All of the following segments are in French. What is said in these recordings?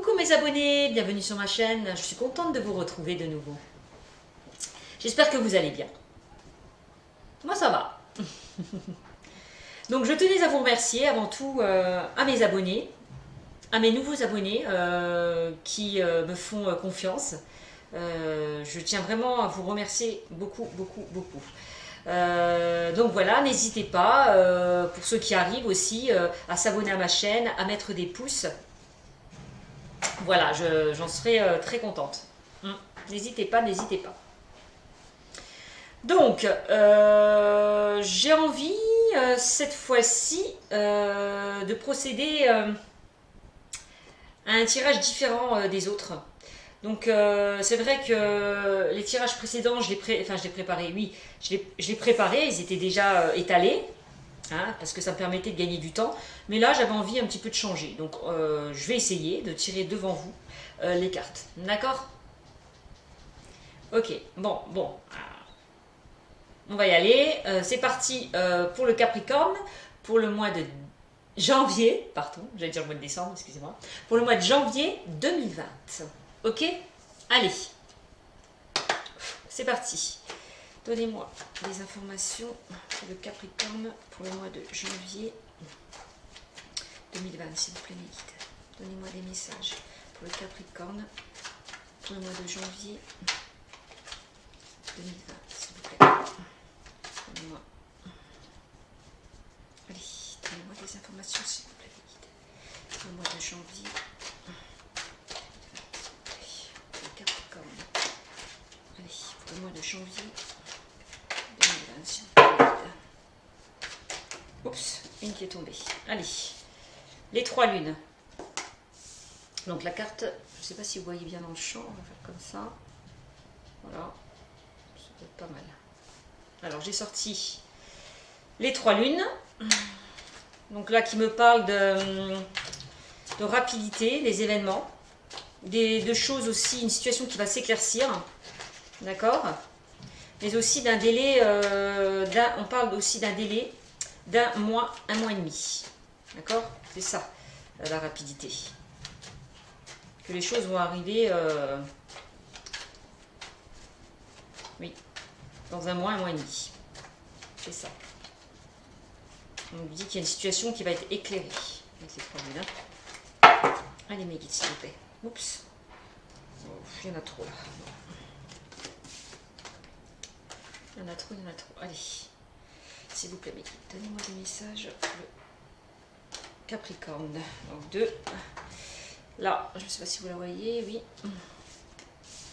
Coucou mes abonnés, bienvenue sur ma chaîne, je suis contente de vous retrouver de nouveau. J'espère que vous allez bien. Moi ça va. Donc je tenais à vous remercier avant tout à mes abonnés, à mes nouveaux abonnés qui me font confiance. Je tiens vraiment à vous remercier beaucoup. Donc voilà, n'hésitez pas, pour ceux qui arrivent aussi, à s'abonner à ma chaîne, à mettre des pouces. Voilà, j'en serai très contente. N'hésitez pas, n'hésitez pas. Donc, j'ai envie, cette fois-ci, de procéder à un tirage différent des autres. Donc, c'est vrai que les tirages précédents, je les préparés, oui, je les préparais, ils étaient déjà étalés. Hein, parce que ça me permettait de gagner du temps. Mais là, j'avais envie un petit peu de changer. Donc, je vais essayer de tirer devant vous les cartes. D'accord? Ok, bon. On va y aller. C'est parti pour le Capricorne, pour le mois de janvier. Pardon, j'allais dire le mois de décembre, excusez-moi. Pour le mois de janvier 2020. Ok? Allez. C'est parti. Donnez-moi des informations pour le Capricorne pour le mois de janvier 2020, s'il vous plaît, mes guides. Donnez-moi des messages pour le Capricorne pour le mois de janvier 2020, s'il vous plaît. Donnez-moi. Allez, donnez-moi des informations, s'il vous plaît, mes guides. Pour le mois de janvier 2020. Pour le Capricorne. Allez, pour le mois de janvier 2020, s'il vous plaît. Oups, une qui est tombée. Allez, les trois lunes. Donc la carte, je ne sais pas si vous voyez bien dans le champ, on va faire comme ça. Voilà, ça peut être pas mal. Alors j'ai sorti les trois lunes. Donc là qui me parle de rapidité, des événements, de choses aussi, une situation qui va s'éclaircir. D'accord? Mais aussi d'un délai, on parle aussi d'un délai d'un mois, un mois et demi. D'accord? C'est ça, la rapidité. Que les choses vont arriver, oui, dans un mois et demi. C'est ça. On nous dit qu'il y a une situation qui va être éclairée avec les problèmes. Allez mes guides, s'il vous plaît. Oups. Oh, il y en a trop là. Il y en a trop. Allez. S'il vous plaît, mes guides, donnez-moi des messages pour le Capricorne. Donc 2. Là, je ne sais pas si vous la voyez, oui.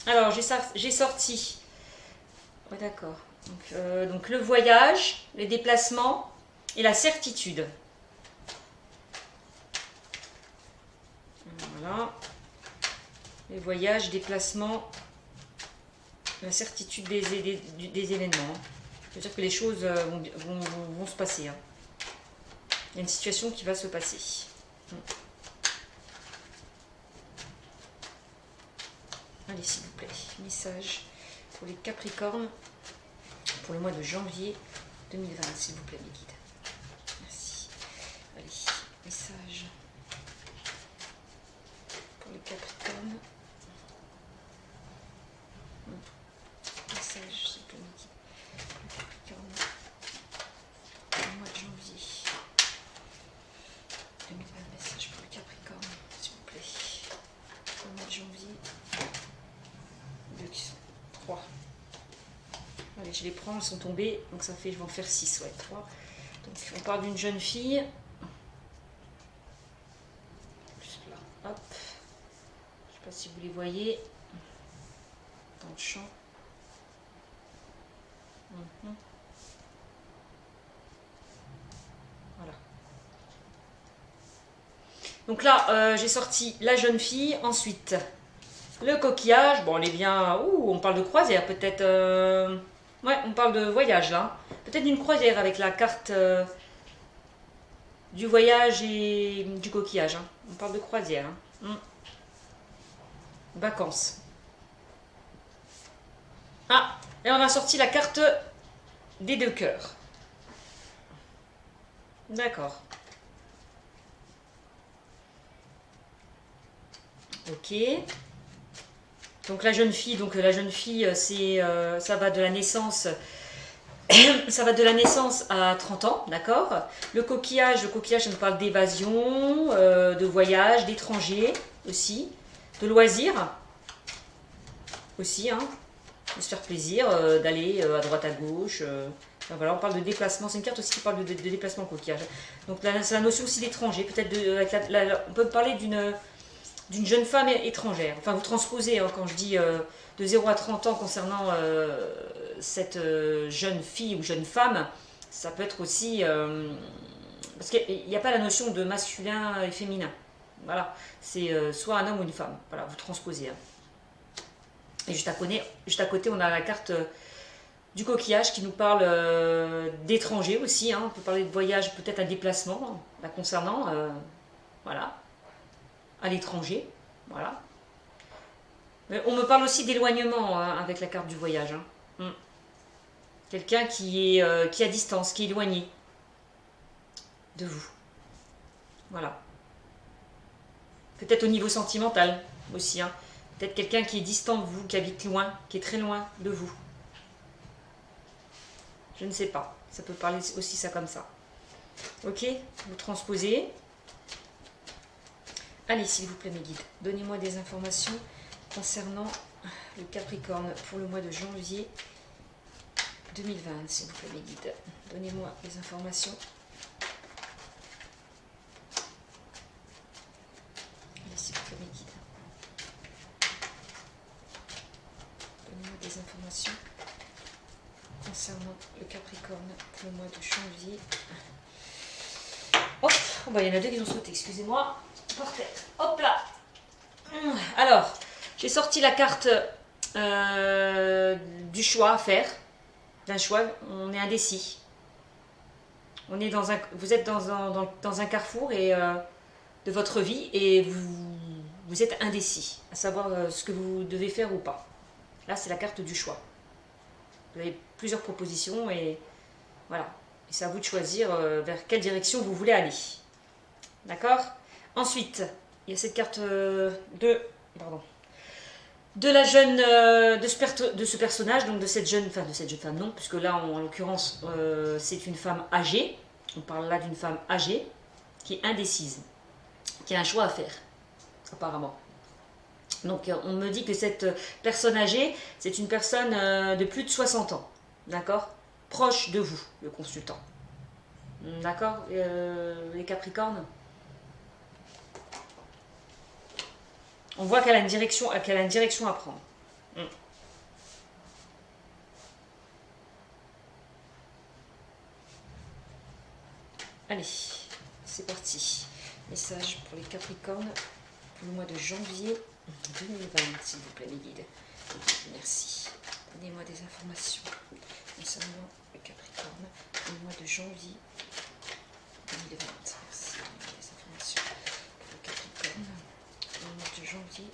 Alors, j'ai sorti. Ouais, d'accord. Donc, le voyage, les déplacements et la certitude. Voilà. Les voyages, déplacements, la certitude des événements. C'est-à-dire que les choses vont se passer. Hein. Il y a une situation qui va se passer. Allez, s'il vous plaît, message pour les Capricornes pour le mois de janvier 2020, s'il vous plaît, mes guides. Merci. Allez, message pour les Capricornes. Message, s'il vous plaît, mes guides. Capricorne pour le mois de janvier 2020, message pour les Capricornes, s'il vous plaît. Pour le mois de janvier. 3. Allez, je les prends, elles sont tombées, donc ça fait, je vais en faire 6, ouais, 3. Donc on parle d'une jeune fille. Juste là, hop. Je sais pas si vous les voyez. Dans le champ. Voilà. Donc là, j'ai sorti la jeune fille, ensuite le coquillage. Bon, on est bien... Ouh, on parle de croisière, peut-être... Ouais, on parle de voyage, là. Peut-être d'une croisière avec la carte du voyage et du coquillage. Hein. On parle de croisière. Hein. Vacances. Ah, et on a sorti la carte des deux cœurs. D'accord. Ok. Donc la jeune fille, c'est, ça va de la naissance, ça va de la naissance à 30 ans, d'accord. Le coquillage, ça nous parle d'évasion, de voyage, d'étranger aussi, de loisirs aussi, hein, de se faire plaisir, d'aller à droite à gauche. Enfin, voilà, on parle de déplacement, c'est une carte aussi qui parle de déplacement, le coquillage. Donc c'est la notion aussi d'étranger, peut-être on peut parler d'une jeune femme étrangère. Enfin, vous transposez, hein, quand je dis de 0 à 30 ans concernant cette jeune fille ou jeune femme, ça peut être aussi... parce qu'il n'y a pas la notion de masculin et féminin. Voilà, c'est soit un homme ou une femme. Voilà, vous transposez. Hein. Et juste à côté, on a la carte du coquillage qui nous parle d'étranger aussi. Hein. On peut parler de voyage, peut-être un déplacement, là, concernant... voilà. À l'étranger, voilà. Mais on me parle aussi d'éloignement hein, avec la carte du voyage. Hein. Quelqu'un qui est à distance, qui est éloigné de vous. Voilà. Peut-être au niveau sentimental aussi. Hein. Peut-être quelqu'un qui est distant de vous, qui habite loin, qui est très loin de vous. Je ne sais pas. Ça peut parler aussi ça comme ça. Ok, vous transposez. Allez, s'il vous plaît, mes guides, donnez-moi des informations concernant le Capricorne pour le mois de janvier 2020, s'il vous plaît, mes guides. Donnez-moi des informations. Allez, s'il vous plaît, mes guides. Donnez-moi des informations concernant le Capricorne pour le mois de janvier. Hop, oh, bah, il y en a deux qui ont sauté, excusez-moi. Par terre. Hop là. Alors, j'ai sorti la carte du choix à faire. D'un choix, on est indécis. Vous êtes dans un carrefour de votre vie et vous êtes indécis, à savoir ce que vous devez faire ou pas. Là, c'est la carte du choix. Vous avez plusieurs propositions et voilà. Et c'est à vous de choisir vers quelle direction vous voulez aller. D'accord ? Ensuite, il y a cette carte de la jeune, de ce personnage, donc de cette jeune femme, non, puisque là, en l'occurrence, c'est une femme âgée. On parle là d'une femme âgée qui est indécise, qui a un choix à faire, apparemment. Donc, on me dit que cette personne âgée, c'est une personne de plus de 60 ans, d'accord ? Proche de vous, le consultant. D'accord, les Capricornes ? On voit qu'elle a une direction à prendre. Allez, c'est parti. Message pour les Capricornes pour le mois de janvier 2020, s'il vous plaît, les guides. Merci. Donnez-moi des informations concernant les Capricornes pour le mois de janvier 2020. Merci. Des informations pour les Capricornes. Le mois de janvier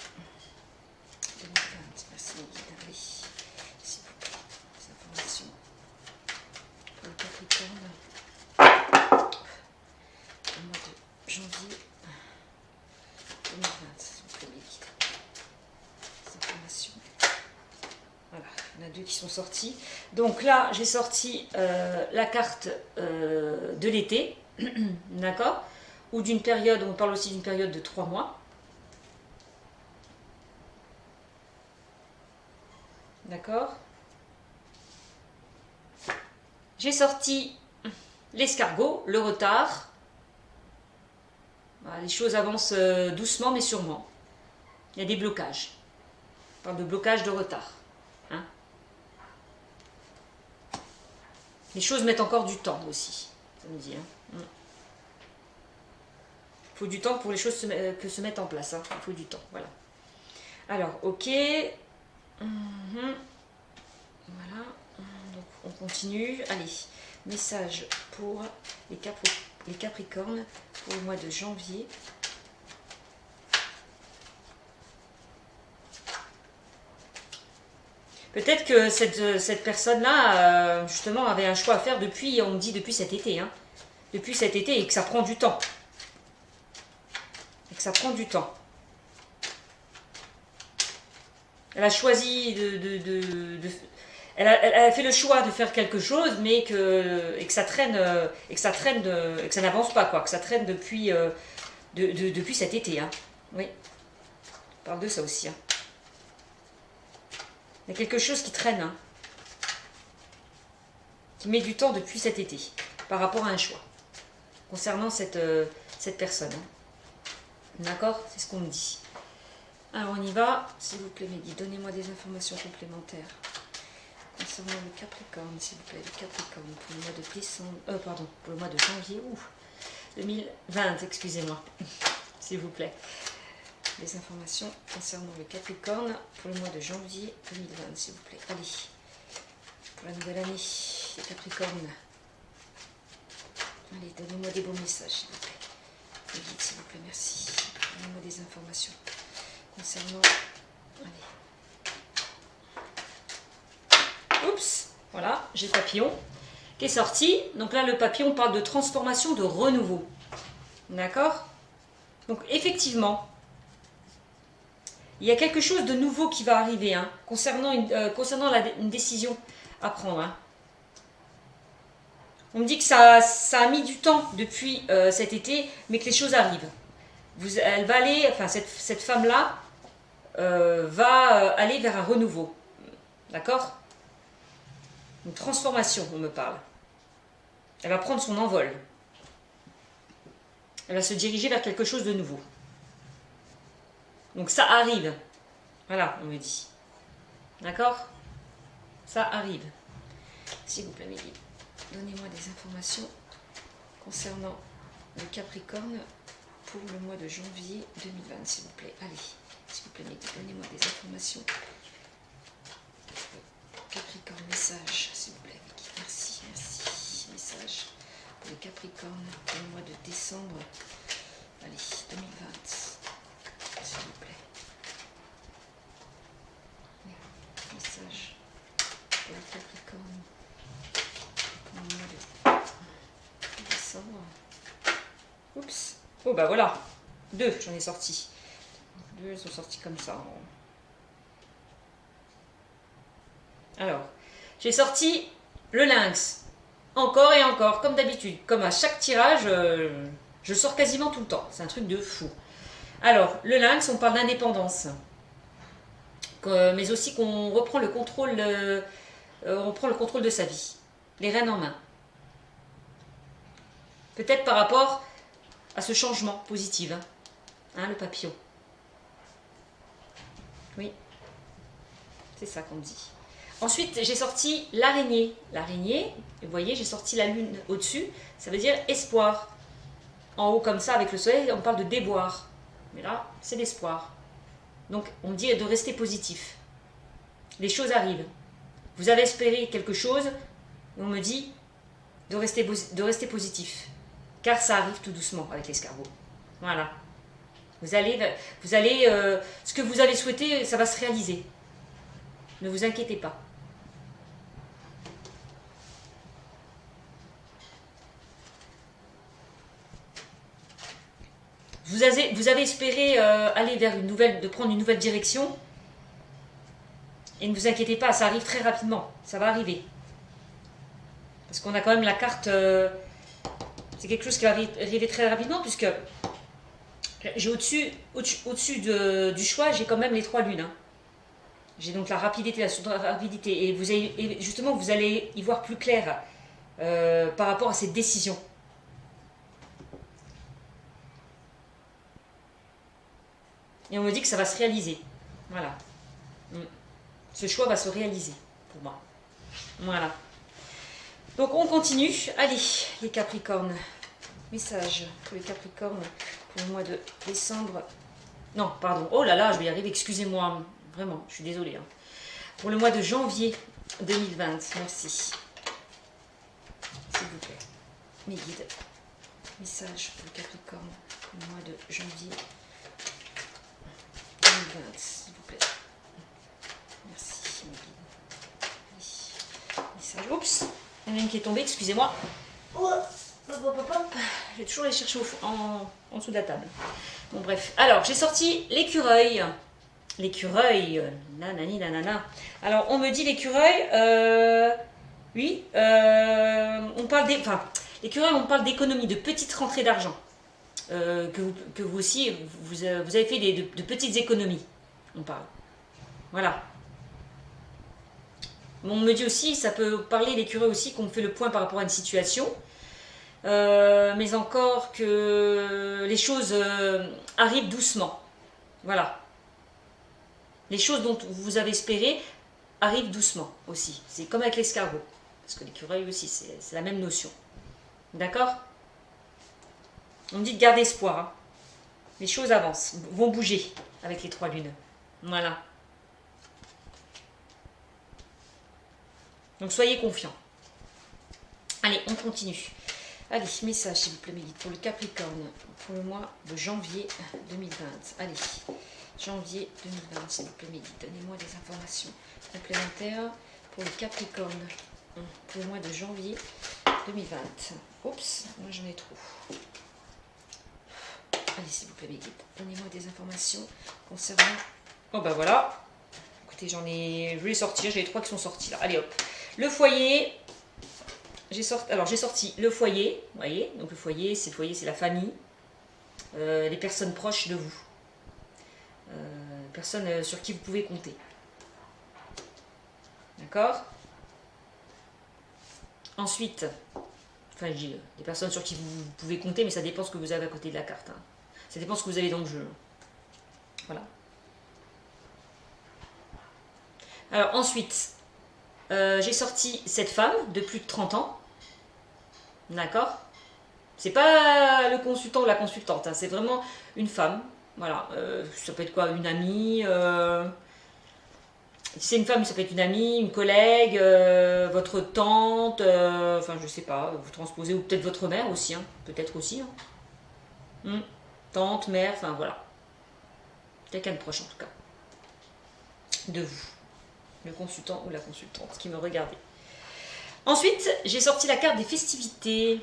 2020. Merci les guides. Allez, s'il vous plaît, des informations pour le Capricorne. Le mois de janvier 2020. S'il vous plaît, les guides. Des informations. Voilà, il y en a deux qui sont sortis. Donc là, j'ai sorti la carte de l'été. D'accord ? Ou d'une période, on parle aussi d'une période de 3 mois. D'accord. J'ai sorti l'escargot, le retard. Voilà, les choses avancent doucement mais sûrement. Il y a des blocages. On parle de blocage, de retard. Hein, les choses mettent encore du temps aussi, ça me dit. Hein. Il faut du temps pour les choses se mettent en place. Hein. Il faut du temps, voilà. Alors, ok. Voilà, donc on continue. Allez, message pour les Capricornes pour le mois de janvier. Peut-être que cette personne-là, justement, avait un choix à faire depuis, on me dit depuis cet été. Hein, depuis cet été et que ça prend du temps. Et que ça prend du temps. Elle a choisi elle a fait le choix de faire quelque chose, mais que ça traîne, et que ça n'avance pas, quoi, que ça traîne depuis, depuis cet été. Hein. Oui, on parle de ça aussi. Hein. Il y a quelque chose qui traîne, hein, qui met du temps depuis cet été, par rapport à un choix, concernant cette personne. Hein. D'accord? C'est ce qu'on me dit. Alors on y va, s'il vous plaît Mehdi, donnez-moi des informations complémentaires. Concernant le Capricorne, s'il vous plaît, le Capricorne, pour le mois de décembre, pardon, pour le mois de janvier, 2020, excusez-moi, s'il vous plaît. Des informations concernant le Capricorne, pour le mois de janvier 2020, s'il vous plaît. Allez, pour la nouvelle année, les Capricornes. Allez, donnez-moi des bons messages, s'il vous plaît. Les guides, s'il vous plaît, merci. Donnez-moi des informations concernant... Allez. Oups, voilà, j'ai le papillon qui est sorti. Donc là, le papillon parle de transformation, de renouveau. D'accord? Donc effectivement, il y a quelque chose de nouveau qui va arriver, hein, concernant une décision à prendre. Hein. On me dit que ça a mis du temps depuis cet été, mais que les choses arrivent. Elle va aller, enfin cette femme-là va aller vers un renouveau. D'accord? Une transformation, on me parle. Elle va prendre son envol. Elle va se diriger vers quelque chose de nouveau. Donc ça arrive. Voilà, on me dit. D'accord? Ça arrive. S'il vous plaît, Mehdi, donnez-moi des informations concernant le Capricorne pour le mois de janvier 2020, s'il vous plaît. Allez, s'il vous plaît, Mehdi, donnez-moi des informations. Capricorne, message, s'il vous plaît, Mehdi. Merci, merci. Message pour le Capricorne pour le mois de décembre. Allez, 2020. S'il vous plaît. Message pour le Capricorne pour le mois de décembre. Oups. Oh bah voilà. 2, j'en ai sorti. 2, elles sont sorties comme ça. Alors, j'ai sorti le lynx. Encore et encore, comme d'habitude. Comme à chaque tirage, je sors quasiment tout le temps. C'est un truc de fou. Alors, le lynx, on parle d'indépendance. Mais aussi qu'on reprend le contrôle, de sa vie. Les rênes en main. Peut-être par rapport à ce changement positif. Hein, le papillon. Oui. C'est ça qu'on dit. Ensuite, j'ai sorti l'araignée. L'araignée, vous voyez, j'ai sorti la lune au-dessus. Ça veut dire espoir. En haut, comme ça, avec le soleil, on parle de déboire. Mais là, c'est l'espoir. Donc, on dit de rester positif. Les choses arrivent. Vous avez espéré quelque chose, et on me dit de rester positif. Car ça arrive tout doucement avec l'escargot. Voilà. Vous allez, ce que vous avez souhaité, ça va se réaliser. Ne vous inquiétez pas. Vous avez espéré aller vers de prendre une nouvelle direction. Et ne vous inquiétez pas, ça arrive très rapidement. Ça va arriver. Parce qu'on a quand même la carte... c'est quelque chose qui va arriver très rapidement, puisque j'ai au-dessus du choix, j'ai quand même les 3 lunes. Hein. J'ai donc la rapidité, la rapidité. Et justement, vous allez y voir plus clair par rapport à cette décision. Et on me dit que ça va se réaliser. Voilà. Ce choix va se réaliser pour moi. Voilà. Donc on continue. Allez, les Capricornes. Message pour les Capricornes pour le mois de décembre. Non, pardon. Oh là là, je vais y arriver. Excusez-moi. Vraiment, je suis désolée. Hein. Pour le mois de janvier 2020. Merci. S'il vous plaît. Mes guides. Message pour le Capricorne pour le mois de janvier 2020, s'il vous plaît. Merci, mes guides. Message. Oups, il y en a une qui est tombée, excusez-moi. Je vais toujours les chercher en dessous de la table. Bon, bref. Alors, j'ai sorti l'écureuil. L'écureuil, nanani nanana. Alors, on me dit l'écureuil, oui, on parle des... Enfin, l'écureuil, on parle d'économie, de petites rentrées d'argent. Que vous aussi, vous avez fait de petites économies, on parle. Voilà. On me dit aussi, ça peut parler l'écureuil aussi, qu'on fait le point par rapport à une situation, mais encore que les choses arrivent doucement. Voilà. Les choses dont vous avez espéré arrivent doucement aussi. C'est comme avec l'escargot. Parce que l'écureuil aussi, c'est la même notion. D'accord? On me dit de garder espoir. Hein. Les choses avancent, vont bouger avec les 3 lunes. Voilà. Donc soyez confiants. Allez, on continue. Allez, message s'il vous plaît, Mélite, pour le Capricorne, pour le mois de janvier 2020. Allez. Janvier 2020, s'il vous plaît, Mélite. Donnez-moi des informations complémentaires pour le Capricorne pour le mois de janvier 2020. Oups, moi j'en ai trop. Allez, s'il vous plaît, Mélite. Donnez-moi des informations concernant... Oh, bah voilà. Écoutez, je vais les sortir. J'ai les 3 qui sont sortis là. Allez, hop. Le foyer. J'ai sorti le foyer. Vous voyez, donc le foyer, c'est la famille. Les personnes proches de vous. Personnes sur qui vous pouvez compter. D'accord? Ensuite, enfin, je dis des personnes sur qui vous pouvez compter, mais ça dépend ce que vous avez à côté de la carte. Hein. Ça dépend ce que vous avez dans le jeu. Voilà. Alors ensuite, j'ai sorti cette femme de plus de 30 ans. D'accord? C'est pas le consultant ou la consultante, hein, c'est vraiment une femme. Voilà, ça peut être quoi? Une amie, si c'est une femme, ça peut être une amie, une collègue, votre tante, enfin je sais pas, vous transposez, ou peut-être votre mère aussi, hein, peut-être aussi. Hein. Tante, mère, enfin voilà. Quelqu'un de proche en tout cas. De vous. Le consultant ou la consultante qui me regardait. Ensuite, j'ai sorti la carte des festivités.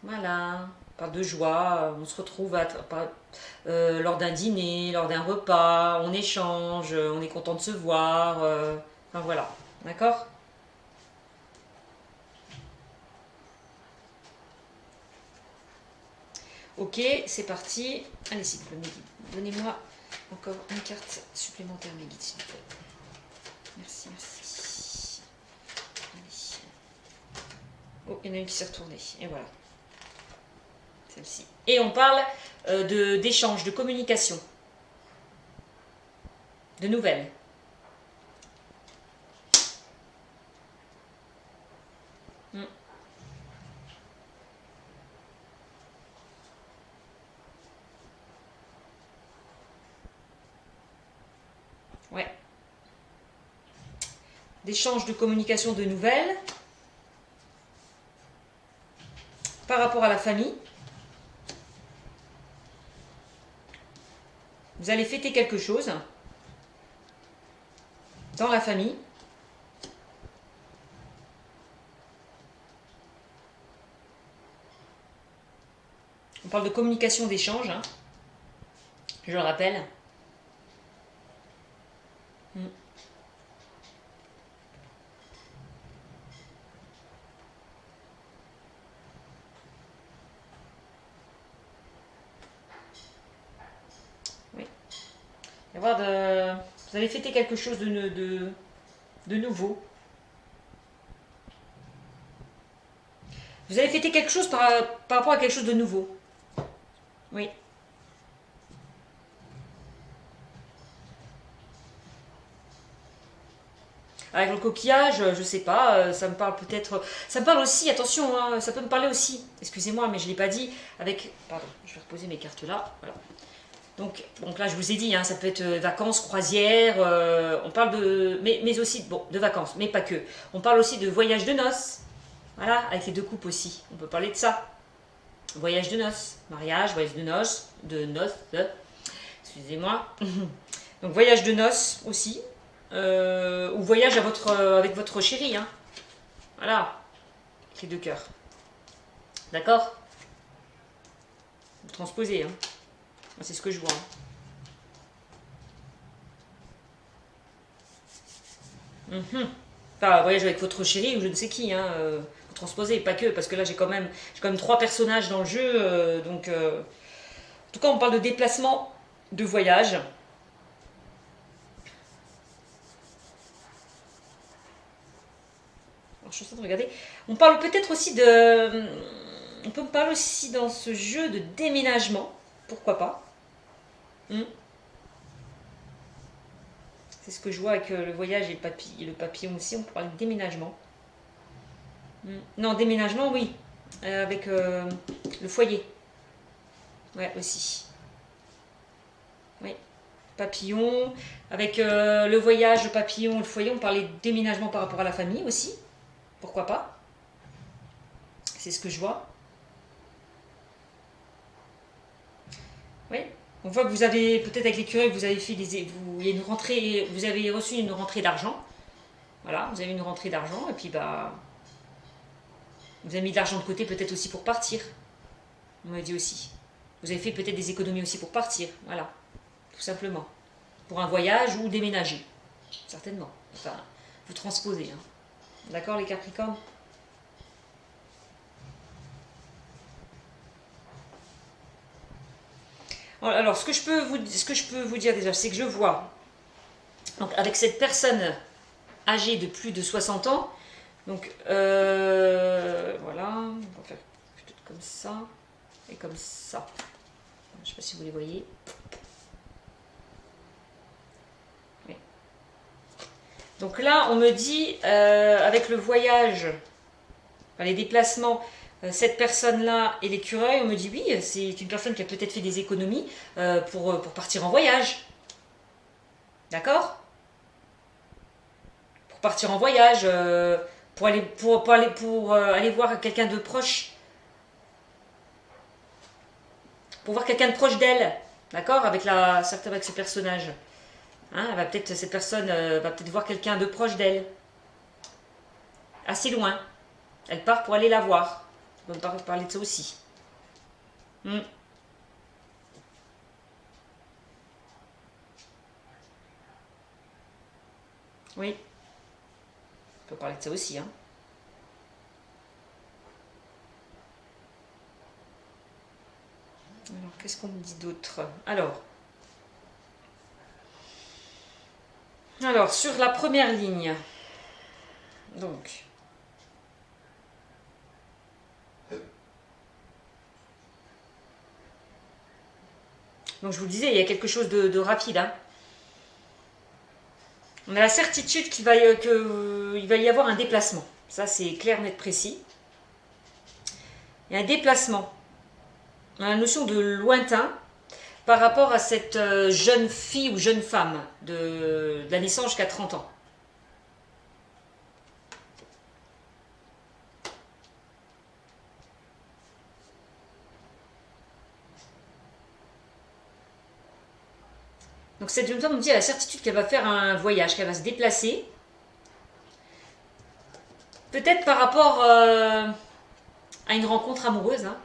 Voilà. Par de joie, on se retrouve lors d'un dîner, lors d'un repas, on échange, on est content de se voir. Enfin voilà. D'accord? Ok, c'est parti. Allez, s'il vous plaît, donnez-moi encore une carte supplémentaire, mes guides, s'il vous plaît. Merci, merci. Allez. Oh, il y en a une qui s'est retournée. Et voilà. Celle-ci. Et on parle d'échange, de communication. De nouvelles. Ouais. D'échange, de communication, de nouvelles. Par rapport à la famille. Vous allez fêter quelque chose dans la famille. On parle de communication, d'échange, hein, je le rappelle. Oui. Vous allez fêter quelque chose de nouveau. Vous allez fêter quelque chose par rapport à quelque chose de nouveau. Oui. Avec le coquillage, je sais pas, ça me parle peut-être... Ça me parle aussi, attention, hein, ça peut me parler aussi, excusez-moi, mais je ne l'ai pas dit, avec... Pardon, je vais reposer mes cartes là, voilà. Donc là, je vous ai dit, hein, ça peut être vacances, croisières, on parle de... Mais aussi, bon, de vacances, mais pas que. On parle aussi de voyage de noces, voilà, avec les 2 coupes aussi, on peut parler de ça. Voyage de noces, mariage, voyage de noces, excusez-moi. Donc voyage de noces aussi, ou voyage avec votre chéri, hein. Voilà, avec les 2 cœurs. D'accord? Vous transposez, hein. C'est ce que je vois. Hein. Mhm. Enfin, voyage avec votre chéri ou je ne sais qui, hein, vous transposez, pas que, parce que là j'ai quand même trois personnages dans le jeu, donc en tout cas on parle de déplacement, de voyage. Alors, je suis en train de regarder. On parle peut-être aussi de, on peut me parler aussi dans ce jeu de déménagement, pourquoi pas. Hmm. C'est ce que je vois avec le voyage et le papillon aussi, on peut parler de déménagement. Hmm. Non, déménagement, oui, avec le foyer. Ouais, aussi. Oui. Papillon. Avec le voyage, le papillon, le foyer, on parlait de déménagement par rapport à la famille aussi. Pourquoi pas? C'est ce que je vois. Oui. On voit que vous avez, peut-être avec l'écureuil, vous avez fait il y a une rentrée, vous avez reçu une rentrée d'argent. Voilà, vous avez une rentrée d'argent et puis bah, vous avez mis de l'argent de côté peut-être aussi pour partir. On m'a dit aussi. Vous avez fait peut-être des économies aussi pour partir. Voilà, tout simplement. Pour un voyage ou déménager. Certainement. Enfin, vous transposez. Hein. D'accord les Capricornes? Alors, ce que je peux vous dire déjà, c'est que je vois, donc, avec cette personne âgée de plus de 60 ans, donc voilà, on va faire peut-être comme ça et comme ça. Je ne sais pas si vous les voyez. Oui. Donc là, on me dit, avec le voyage, enfin, les déplacements, cette personne-là et l'écureuil, on me dit oui, c'est une personne qui a peut-être fait des économies pour partir en voyage. D'accord? Pour partir en voyage, pour aller voir quelqu'un de proche, pour voir quelqu'un de proche d'elle. D'accord? Certes avec ce personnage. Hein, cette personne va peut-être voir quelqu'un de proche d'elle. Assez loin. Elle part pour aller la voir. On va parler de ça aussi. Hmm. Oui. On peut parler de ça aussi. Hein. Alors, qu'est-ce qu'on me dit d'autre? Alors, sur la première ligne. Donc. Donc, je vous le disais, il y a quelque chose de rapide. Hein. On a la certitude qu'il va y avoir un déplacement. Ça, c'est clair, net, précis. Il y a un déplacement. On a la notion de lointain par rapport à cette jeune fille ou jeune femme de la naissance jusqu'à 30 ans. Donc cette jeune femme me dit à la certitude qu'elle va faire un voyage, qu'elle va se déplacer. Peut-être par rapport à une rencontre amoureuse. Hein.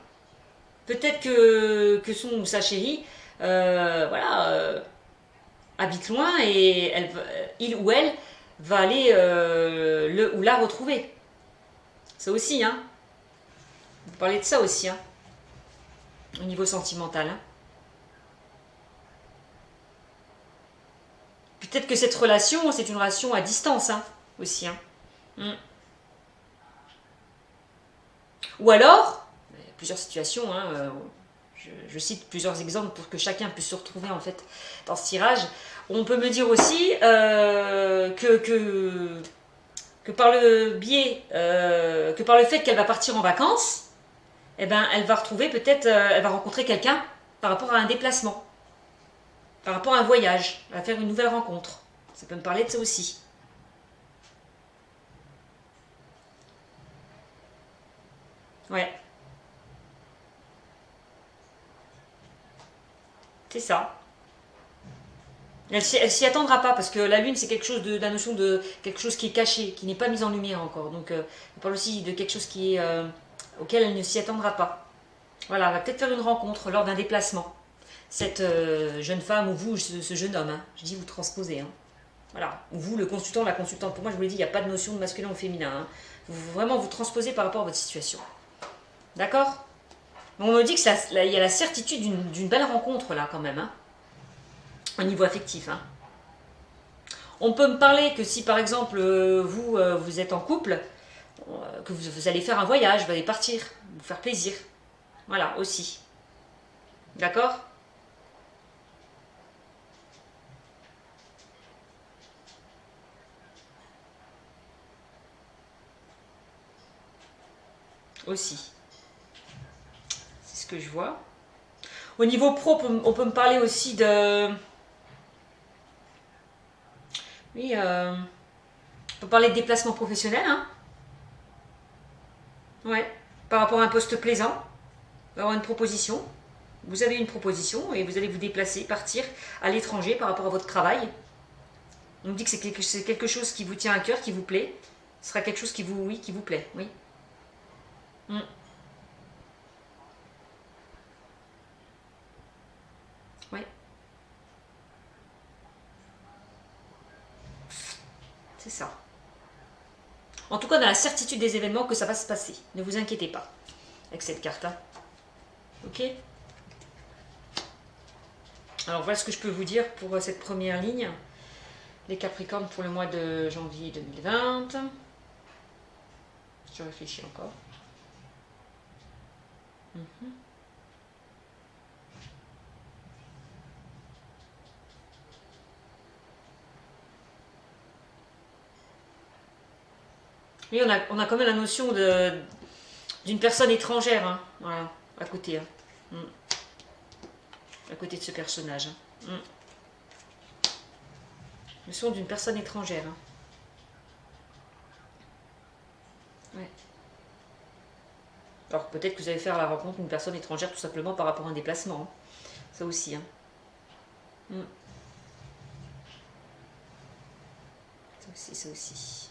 Peut-être que son ou sa chérie habite loin et il ou elle va aller le ou la retrouver. Ça aussi, hein. Vous parlez de ça aussi, hein. Au niveau sentimental. Hein. Peut-être que cette relation, c'est une relation à distance, hein, aussi. Hein. Mm. Ou alors, plusieurs situations, hein, je cite plusieurs exemples pour que chacun puisse se retrouver en fait dans ce tirage. On peut me dire aussi que par le biais, que par le fait qu'elle va partir en vacances, eh ben, elle va retrouver peut-être, elle va rencontrer quelqu'un par rapport à un déplacement, par rapport à un voyage, elle va faire une nouvelle rencontre. Ça peut me parler de ça aussi. Ouais. C'est ça. Elle s'y attendra pas parce que la lune c'est quelque chose de la notion de quelque chose qui est caché, qui n'est pas mis en lumière encore. Donc on parle aussi de quelque chose qui est auquel elle ne s'y attendra pas. Voilà, elle va peut-être faire une rencontre lors d'un déplacement. Cette jeune femme ou vous, ce jeune homme, hein. Je dis vous transposez. Hein. Voilà. Vous, le consultant, la consultante, pour moi, je vous l'ai dit, il n'y a pas de notion de masculin ou féminin. Hein. Vraiment, vous transposez par rapport à votre situation. D'accord? On me dit qu'il y a la certitude d'une belle rencontre, là, quand même. Hein, au niveau affectif. Hein. On peut me parler que si, par exemple, vous êtes en couple, que vous allez faire un voyage, vous allez partir, vous faire plaisir. Voilà, aussi. D'accord? Aussi. C'est ce que je vois. Au niveau pro, on peut me parler aussi de... Oui, on peut parler de déplacement professionnel. Hein. Ouais. Par rapport à un poste plaisant. Vous avoir une proposition. Vous avez une proposition et vous allez vous déplacer, partir à l'étranger par rapport à votre travail. On me dit que c'est quelque chose qui vous tient à cœur, qui vous plaît. Ce sera quelque chose qui vous plaît. Oui. Mm. Oui. C'est ça. En tout cas, dans la certitude des événements que ça va se passer. Ne vous inquiétez pas avec cette carte. Hein. Ok? Alors voilà ce que je peux vous dire pour cette première ligne. Les Capricornes pour le mois de janvier 2020. Je réfléchis encore. Oui, on a quand même la notion d'une personne étrangère, hein, voilà, à côté. Hein. À côté de ce personnage. Hein. Notion d'une personne étrangère. Hein. Ouais. Alors peut-être que vous allez faire la rencontre d'une personne étrangère tout simplement par rapport à un déplacement. Hein. Ça aussi. Hein. Ça aussi, ça aussi.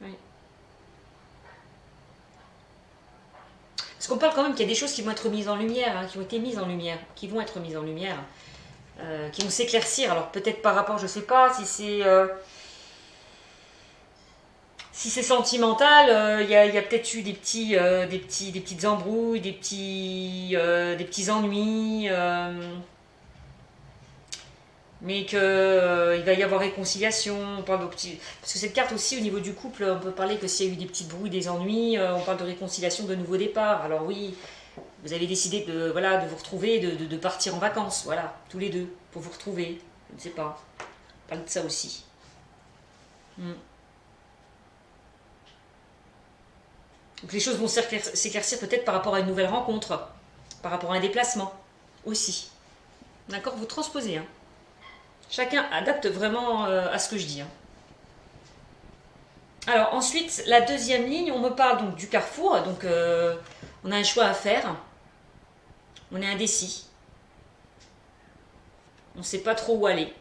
Oui. Parce qu'on parle quand même qu'il y a des choses qui vont être mises en lumière, hein, qui ont été mises en lumière, qui vont être mises en lumière, qui vont s'éclaircir. Alors peut-être par rapport, je ne sais pas, si c'est sentimental, il y a peut-être eu des petites embrouilles, des petits ennuis, mais qu'il va y avoir réconciliation. On parle parce que cette carte aussi, au niveau du couple, on peut parler que s'il y a eu des petits brouilles, des ennuis, on parle de réconciliation, de nouveau départ. Alors oui, vous avez décidé de vous retrouver, de partir en vacances, voilà, tous les deux, pour vous retrouver. Je ne sais pas. On parle de ça aussi. Donc les choses vont s'éclaircir peut-être par rapport à une nouvelle rencontre, par rapport à un déplacement aussi. D'accord? Vous transposez. Hein. Chacun adapte vraiment à ce que je dis. Hein. Alors ensuite, la deuxième ligne, on me parle donc du carrefour. Donc on a un choix à faire. On est indécis. On ne sait pas trop où aller.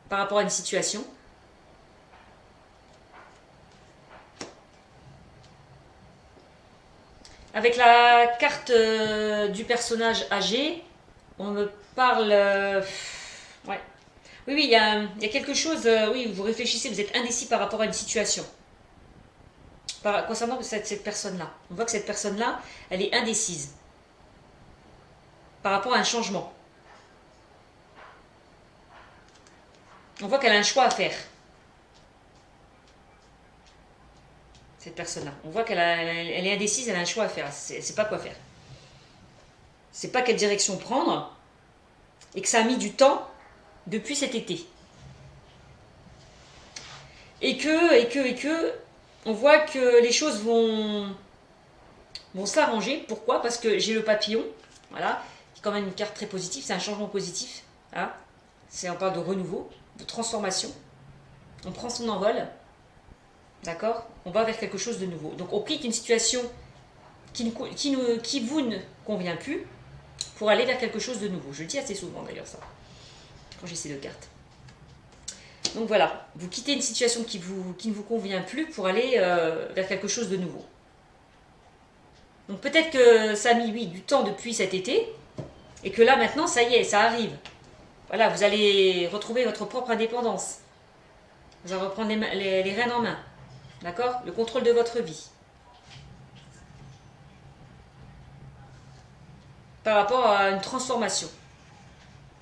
Par rapport à une situation. Avec la carte du personnage âgé, on me parle... ouais. Oui, il y a quelque chose... oui, vous réfléchissez, vous êtes indécis par rapport à une situation. Concernant cette personne-là. On voit que cette personne-là, elle est indécise. Par rapport à un changement. On voit qu'elle a un choix à faire. Cette personne-là. On voit qu'elle est indécise, elle a un choix à faire. Elle ne sait pas quoi faire. C'est pas quelle direction prendre. Et que ça a mis du temps depuis cet été. Et que, on voit que les choses vont s'arranger. Pourquoi? Parce que j'ai le papillon, voilà, qui est quand même une carte très positive, c'est un changement positif. Hein. On parle de renouveau, de transformation. On prend son envol, d'accord? On va vers quelque chose de nouveau. Donc on quitte une situation qui vous ne convient plus pour aller vers quelque chose de nouveau. Je le dis assez souvent d'ailleurs ça. quand j'ai ces deux cartes. Donc voilà, vous quittez une situation qui ne vous convient plus pour aller vers quelque chose de nouveau. Donc peut-être que ça a mis, oui, du temps depuis cet été, et que là maintenant, ça y est, ça arrive. Voilà, vous allez retrouver votre propre indépendance. Vous allez reprendre les rênes en main. D'accord? Le contrôle de votre vie. Par rapport à une transformation.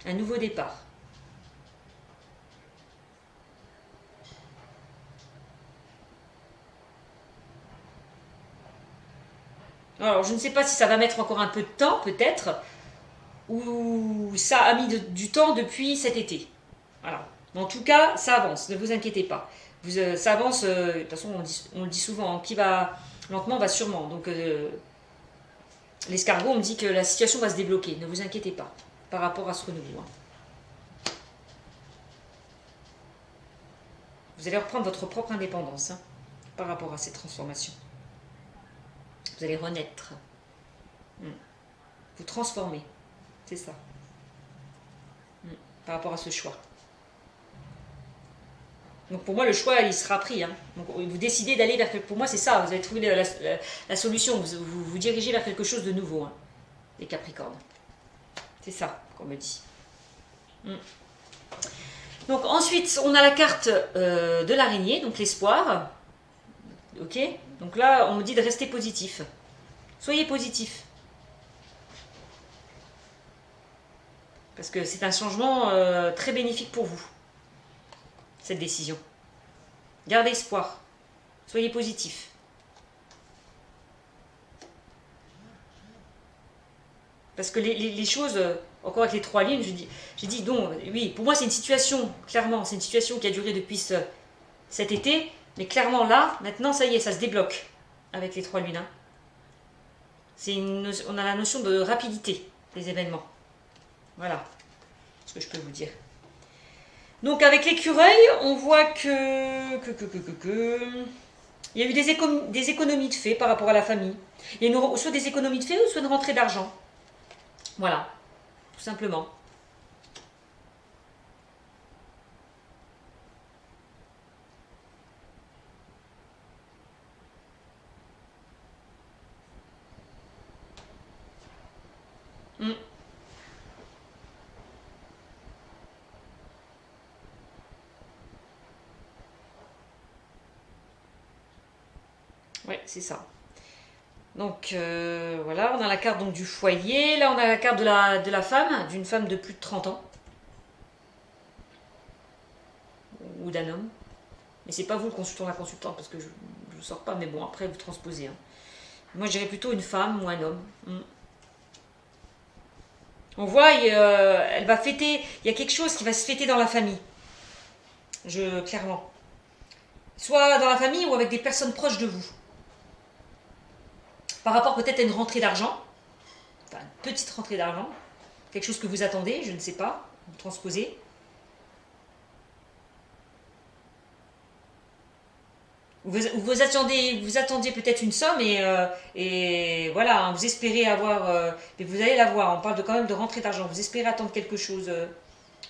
Un nouveau départ. Alors, je ne sais pas si ça va mettre encore un peu de temps, peut-être, ou ça a mis du temps depuis cet été. Voilà. Mais en tout cas, ça avance, ne vous inquiétez pas. Ça avance, de toute façon, on le dit souvent, hein, qui va lentement va sûrement. Donc, l'escargot, on me dit que la situation va se débloquer, ne vous inquiétez pas, par rapport à ce renouveau. Hein. Vous allez reprendre votre propre indépendance, hein, par rapport à cette transformation. Vous allez renaître. Vous transformer. C'est ça. Par rapport à ce choix. Donc pour moi, le choix, il sera pris. Hein. Donc vous décidez d'aller vers... Pour moi, c'est ça. Vous allez trouver la solution. Vous dirigez vers quelque chose de nouveau. Hein, les Capricornes. C'est ça qu'on me dit. Donc ensuite, on a la carte de l'araignée, donc l'espoir. Ok. Donc là, on me dit de rester positif. Soyez positif. Parce que c'est un changement très bénéfique pour vous, cette décision. Gardez espoir. Soyez positif. Parce que les choses, encore avec les trois lignes, j'ai dit, donc, oui, pour moi c'est une situation, clairement, c'est une situation qui a duré depuis cet été, mais clairement là, maintenant ça y est, ça se débloque avec les trois lunes. Hein. On a la notion de rapidité des événements. Voilà ce que je peux vous dire. Donc avec l'écureuil, on voit que il y a eu des économies de fait par rapport à la famille. Il y a soit des économies de fait ou soit une rentrée d'argent. Voilà, tout simplement. Ouais, c'est ça. Donc voilà, on a la carte donc, du foyer. Là, on a la carte de la femme, d'une femme de plus de 30 ans. Ou d'un homme. Mais c'est pas vous le consultant, la consultante, parce que je ne sors pas, mais bon, après vous transposez. Hein. Moi, je dirais plutôt une femme ou un homme. On voit, elle va fêter, il y a quelque chose qui va se fêter dans la famille. Clairement. Soit dans la famille ou avec des personnes proches de vous. Par rapport peut-être à une rentrée d'argent, enfin une petite rentrée d'argent, quelque chose que vous attendez, je ne sais pas, vous transposez. Vous attendiez peut-être une somme et voilà, hein, vous espérez avoir, mais vous allez l'avoir. On parle quand même de rentrée d'argent. Vous espérez attendre quelque chose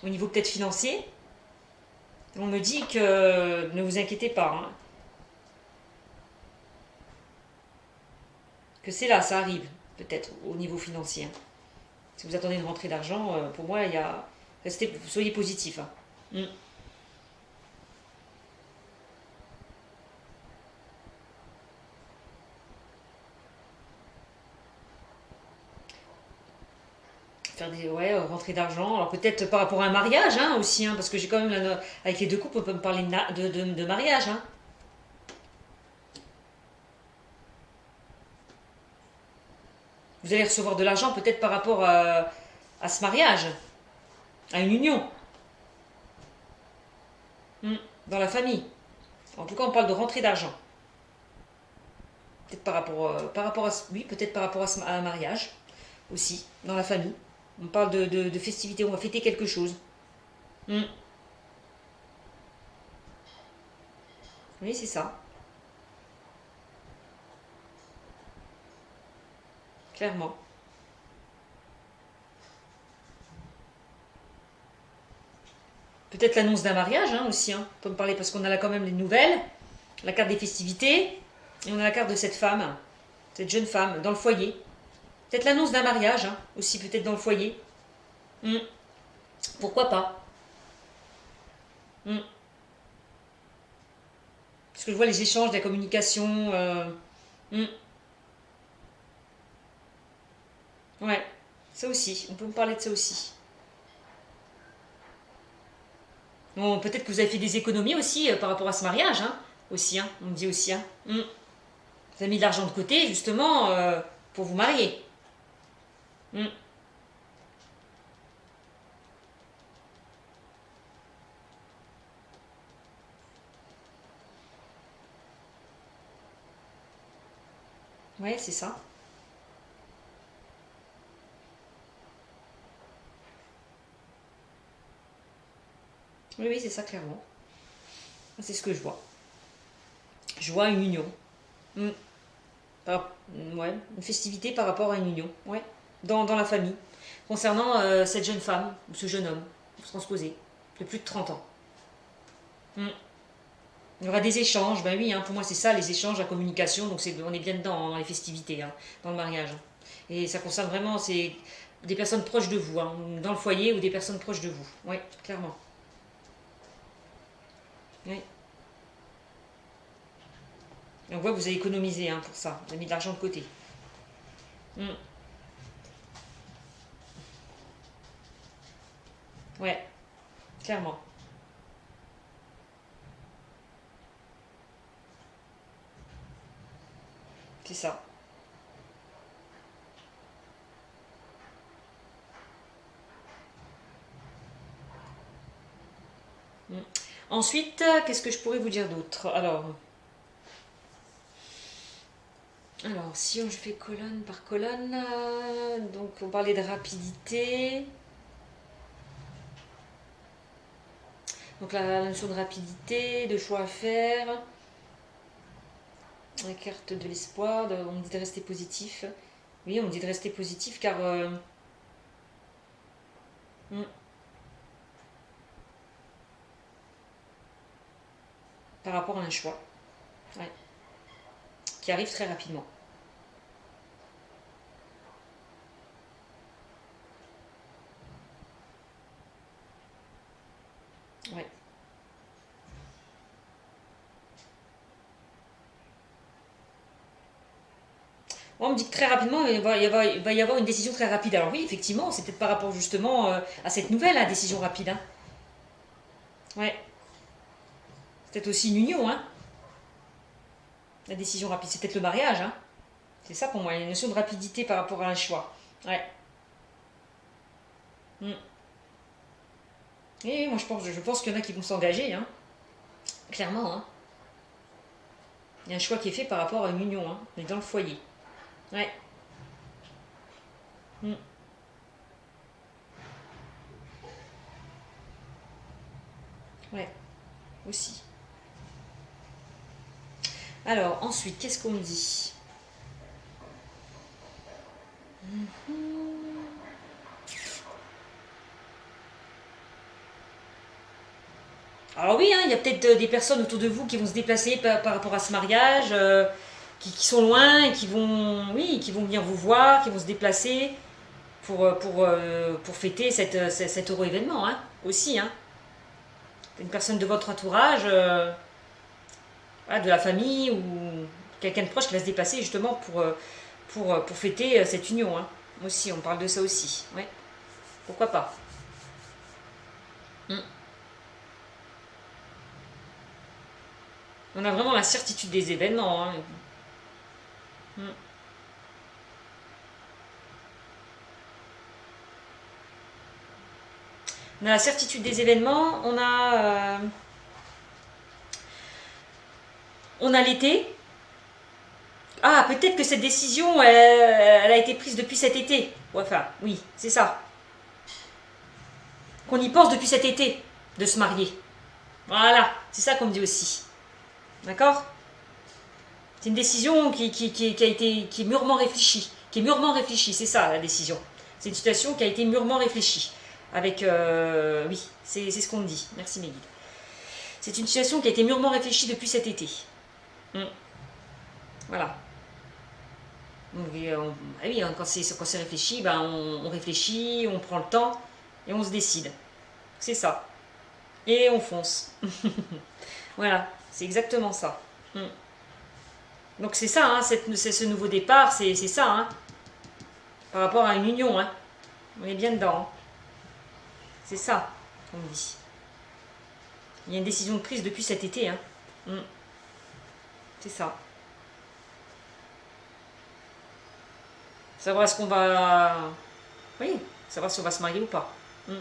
au niveau peut-être financier. On me dit que ne vous inquiétez pas, hein, que c'est là, ça arrive peut-être au niveau financier. Hein. Si vous attendez une rentrée d'argent, pour moi, soyez positif. Hein. Faire des rentrées d'argent. Alors peut-être par rapport à un mariage hein, aussi, hein, parce que j'ai quand même, avec les deux couples, on peut me parler de mariage. Hein. Vous allez recevoir de l'argent peut-être par rapport à ce mariage, à une union, dans la famille. En tout cas, on parle de rentrée d'argent. Peut-être par rapport à, oui, peut-être par rapport à un mariage aussi, dans la famille. On parle de festivités, on va fêter quelque chose. Oui, c'est ça. Clairement. Peut-être l'annonce d'un mariage hein, aussi, hein. On peut me parler parce qu'on a là quand même les nouvelles, la carte des festivités, et on a la carte de cette femme, cette jeune femme, dans le foyer. Peut-être l'annonce d'un mariage hein, aussi, peut-être dans le foyer. Hmm. Pourquoi pas. Hmm. Parce que je vois les échanges, la communication. Hmm. Ouais, ça aussi, on peut me parler de ça aussi. Bon, peut-être que vous avez fait des économies aussi par rapport à ce mariage, hein, aussi, hein, on me dit aussi. Hein. Hmm. Vous avez mis de l'argent de côté, justement, pour vous marier. Hmm. Ouais, c'est ça. Oui, oui, c'est ça, clairement. C'est ce que je vois. Je vois une union. Hmm. Ouais, une festivité par rapport à une union. Ouais, dans la famille. Concernant cette jeune femme, ou ce jeune homme, transposé, de plus de 30 ans. Hmm. Il y aura des échanges, ben oui, hein, pour moi c'est ça, les échanges, la communication, donc on est bien dedans, hein, dans les festivités, hein, dans le mariage. Hein. Et ça concerne vraiment c'est des personnes proches de vous, hein, dans le foyer ou des personnes proches de vous. Oui, clairement. Oui. Et on voit que vous avez économisé hein, pour ça, vous avez mis de l'argent de côté. Hmm. Ouais, clairement, c'est ça. Hmm. Ensuite, qu'est-ce que je pourrais vous dire d'autre alors, si on fais colonne par colonne, donc on parlait de rapidité. Donc la notion de rapidité, de choix à faire, la carte de l'espoir, on dit de rester positif. Oui, on dit de rester positif car hmm, par rapport à un choix ouais, qui arrive très rapidement. Ouais. On me dit que très rapidement, il va y avoir une décision très rapide. Alors oui, effectivement, c'est peut-être par rapport justement à cette nouvelle hein, décision rapide. Hein. Ouais, c'est peut-être aussi une union, hein, la décision rapide. C'est peut-être le mariage. Hein. C'est ça pour moi, il y a une notion de rapidité par rapport à un choix. Ouais. Mm. Et moi je pense qu'il y en a qui vont s'engager, hein. Clairement. Hein. Il y a un choix qui est fait par rapport à une union. Hein. On est dans le foyer. Ouais. Mm. Ouais, aussi. Alors, ensuite, qu'est-ce qu'on me dit. Alors oui, hein, il y a peut-être des personnes autour de vous qui vont se déplacer par rapport à ce mariage, qui sont loin et qui vont, oui, qui vont venir vous voir, qui vont se déplacer pour fêter cet heureux événement, hein, aussi. Hein. Une personne de votre entourage, voilà, de la famille ou quelqu'un de proche qui va se déplacer justement pour fêter cette union. Hein. Aussi, on parle de ça aussi. Ouais, pourquoi pas. Mm. On a vraiment la certitude des événements. Hein. Mm. On a la certitude des événements, on a l'été. Ah, peut-être que cette décision, elle a été prise depuis cet été. Ouais, enfin, oui, c'est ça. Qu'on y pense depuis cet été, de se marier. Voilà, c'est ça qu'on me dit aussi. D'accord. C'est une décision qui a été qui est mûrement réfléchie. Qui est mûrement réfléchie, c'est ça la décision. C'est une situation qui a été mûrement réfléchie. Avec, oui, c'est ce qu'on me dit. Merci mes guides. C'est une situation qui a été mûrement réfléchie depuis cet été. Voilà. Donc, ah oui, quand c'est réfléchi, ben on réfléchit, on prend le temps et on se décide. C'est ça. Et on fonce. Voilà, c'est exactement ça. Donc c'est ça, hein, c'est ce nouveau départ, c'est ça, hein, par rapport à une union. Hein. On est bien dedans. Hein. C'est ça qu'on me dit. Il y a une décision de prise depuis cet été. Hein. C'est ça. Savoir est-ce qu'on va... Oui, savoir si on va se marier ou pas. On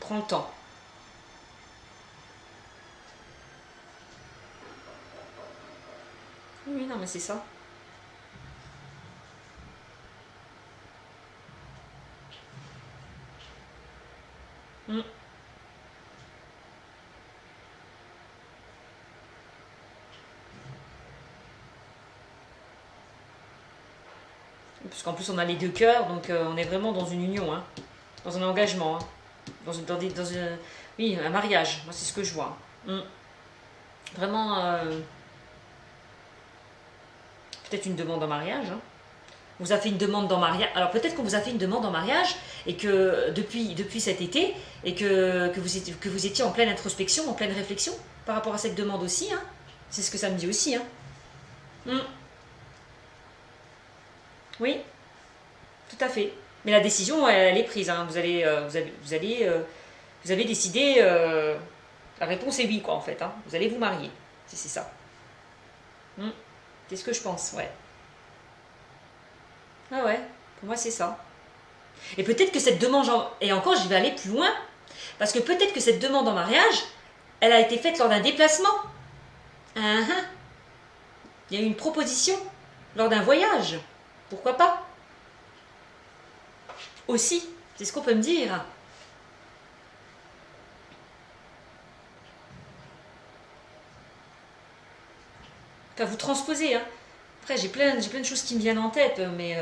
prend le temps. Oui, non, mais c'est ça. Parce qu'en plus, on a les deux cœurs, donc on est vraiment dans une union, hein, dans un engagement, hein, oui, un mariage. Moi, c'est ce que je vois. Vraiment, peut-être une demande en mariage. Hein. On vous a fait une demande en mariage. Alors peut-être qu'on vous a fait une demande en mariage et que depuis cet été et que vous étiez en pleine introspection, en pleine réflexion par rapport à cette demande aussi. Hein. C'est ce que ça me dit aussi. Hein. Oui, tout à fait. Mais la décision, elle est prise. Hein. Vous avez décidé. La réponse est oui, quoi, en fait. Hein. Vous allez vous marier. C'est ça. C'est ce que je pense, ouais. Ah ouais, pour moi, c'est ça. Et peut-être que cette demande, et encore, je vais aller plus loin, parce que peut-être que cette demande en mariage, elle a été faite lors d'un déplacement. Il y a eu une proposition lors d'un voyage. Pourquoi pas? Aussi, c'est ce qu'on peut me dire. Enfin, vous transposez, hein. Après, j'ai plein de choses qui me viennent en tête, mais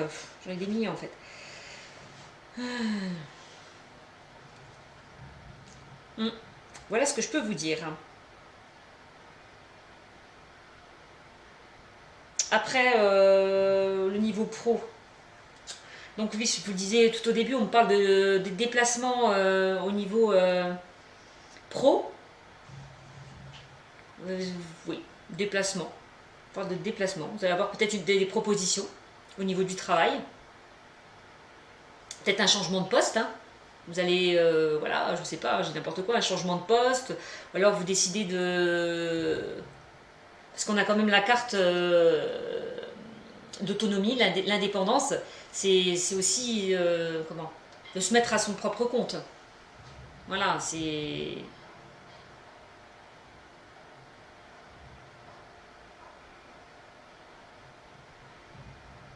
j'en ai des millions en fait. Voilà ce que je peux vous dire. Après, le niveau pro. Donc oui, je vous le disais tout au début, on me parle de déplacements au niveau pro. Oui, déplacement. On parle de déplacement. Vous allez avoir peut-être des propositions au niveau du travail. Peut-être un changement de poste. Hein. Vous allez, voilà, je sais pas, j'ai n'importe quoi, un changement de poste. Ou alors vous décidez de... Parce qu'on a quand même la carte d'autonomie, l'indépendance. C'est aussi, comment, de se mettre à son propre compte. Voilà, c'est...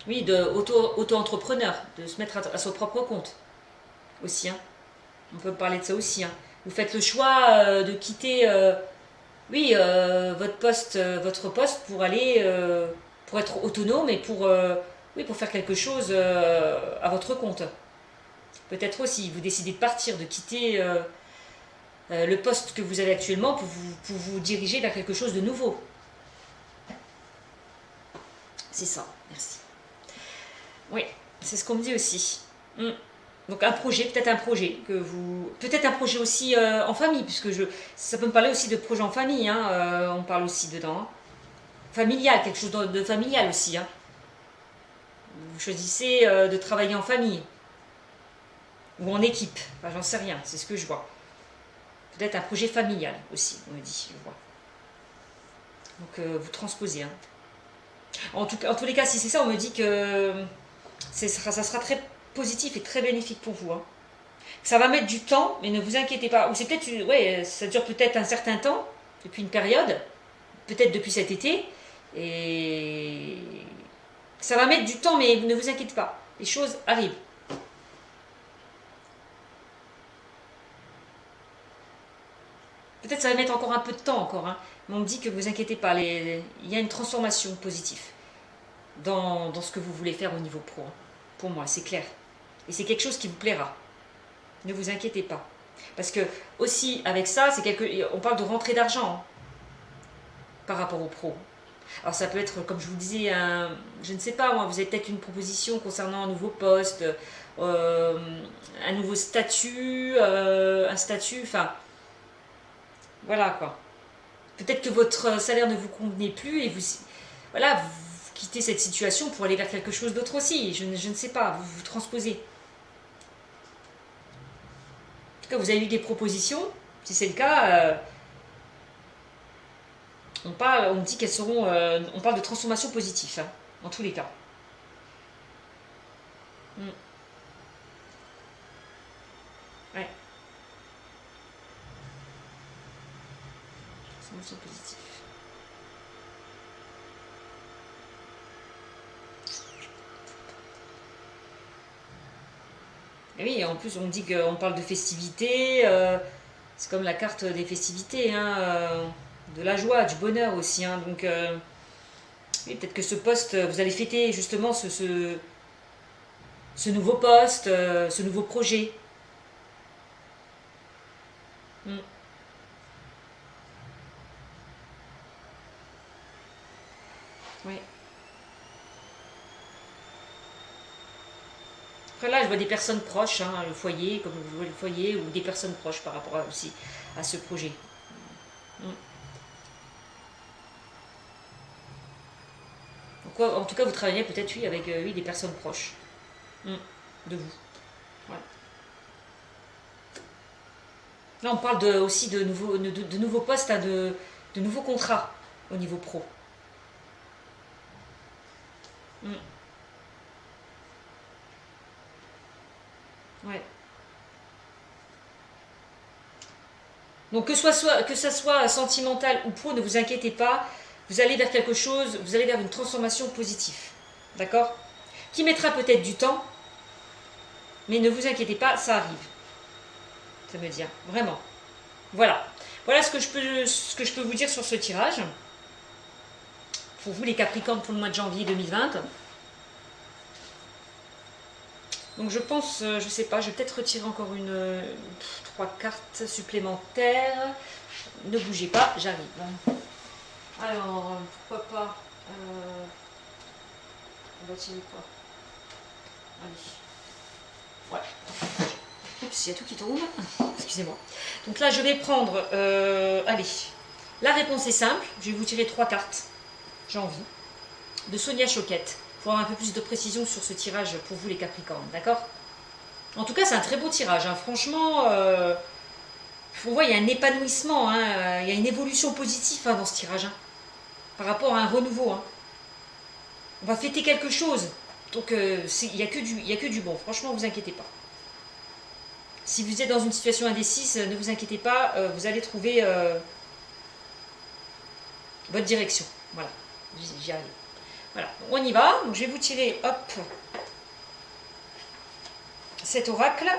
Oui, de auto-entrepreneur, de se mettre à son propre compte aussi. Hein. On peut parler de ça aussi. Hein. Vous faites le choix de quitter oui, votre poste pour aller pour être autonome et pour, oui, pour faire quelque chose à votre compte. Peut-être aussi, vous décidez de partir, de quitter le poste que vous avez actuellement pour vous diriger vers quelque chose de nouveau. C'est ça, merci. Oui, c'est ce qu'on me dit aussi. Donc un projet, peut-être un projet que vous, peut-être un projet aussi en famille, puisque ça peut me parler aussi de projet en famille. Hein, on parle aussi dedans. Hein. Familial, quelque chose de familial aussi. Hein. Vous choisissez de travailler en famille ou en équipe. Enfin, j'en sais rien. C'est ce que je vois. Peut-être un projet familial aussi, on me dit. Je vois. Donc vous transposez. Hein. En tous les cas, si c'est ça, on me dit que ça sera très positif et très bénéfique pour vous. Hein. Ça va mettre du temps, mais ne vous inquiétez pas. Ou c'est peut-être, ouais, ça dure peut-être un certain temps, depuis une période, peut-être depuis cet été, et ça va mettre du temps, mais ne vous inquiétez pas. Les choses arrivent. Peut-être ça va mettre encore un peu de temps encore, hein, mais on me dit que vous inquiétez pas. Il y a une transformation positive dans ce que vous voulez faire au niveau pro. Hein. pour moi, c'est clair. Et c'est quelque chose qui vous plaira. Ne vous inquiétez pas. Parce que, aussi, avec ça, on parle de rentrée d'argent hein, par rapport au pro. Alors ça peut être, comme je vous disais, je ne sais pas, moi, vous avez peut-être une proposition concernant un nouveau poste, un nouveau statut, enfin, voilà quoi. Peut-être que votre salaire ne vous convenait plus et voilà, vous quittez cette situation pour aller vers quelque chose d'autre aussi. Je ne sais pas, vous transposez. En tout cas, vous avez eu des propositions. Si c'est le cas, on dit qu'elles seront. On parle de transformation positive, hein, en tous les cas. Mm. Ouais. Transformation positive. Et oui, en plus, on dit qu'on parle de festivités. C'est comme la carte des festivités, hein, de la joie, du bonheur aussi. Hein, donc, oui, peut-être que ce poste, vous allez fêter justement ce nouveau poste, ce nouveau projet. Mm. Oui. Après là, je vois des personnes proches, hein, le foyer, comme vous voyez le foyer, ou des personnes proches par rapport aussi à ce projet. Mm. Donc, en tout cas, vous travaillez peut-être oui, avec oui, des personnes proches de vous. Ouais. Là, on parle aussi de nouveaux postes, hein, de nouveaux contrats au niveau pro. Mm. Ouais. Donc que ça soit sentimental ou pro, ne vous inquiétez pas, vous allez vers quelque chose, vous allez vers une transformation positive. D'accord? Qui mettra peut-être du temps, mais ne vous inquiétez pas, ça arrive. Ça veut dire, vraiment. Voilà. Voilà ce que je peux vous dire sur ce tirage. Pour vous les Capricornes pour le mois de janvier 2020. Donc je pense, je sais pas, je vais peut-être retirer encore 3 cartes supplémentaires. Ne bougez pas, j'arrive. Alors, pourquoi pas on va tirer quoi? Allez. Ouais. Oups, il y a tout qui tombe. Excusez-moi. Donc là, je vais prendre... allez. La réponse est simple. Je vais vous tirer 3 cartes. J'ai envie. De Sonia Choquette. Pour avoir un peu plus de précision sur ce tirage pour vous les Capricornes. D'accord? En tout cas, c'est un très beau tirage. Hein. Franchement, on voit, il y a un épanouissement. Hein. Il y a une évolution positive hein, dans ce tirage. Hein. Par rapport à un renouveau. Hein. On va fêter quelque chose. Donc, il n'y a que du bon. Franchement, ne vous inquiétez pas. Si vous êtes dans une situation indécise, ne vous inquiétez pas, vous allez trouver votre direction. Voilà, j'y arrive. Voilà, on y va. Donc, je vais vous tirer, hop, cet oracle.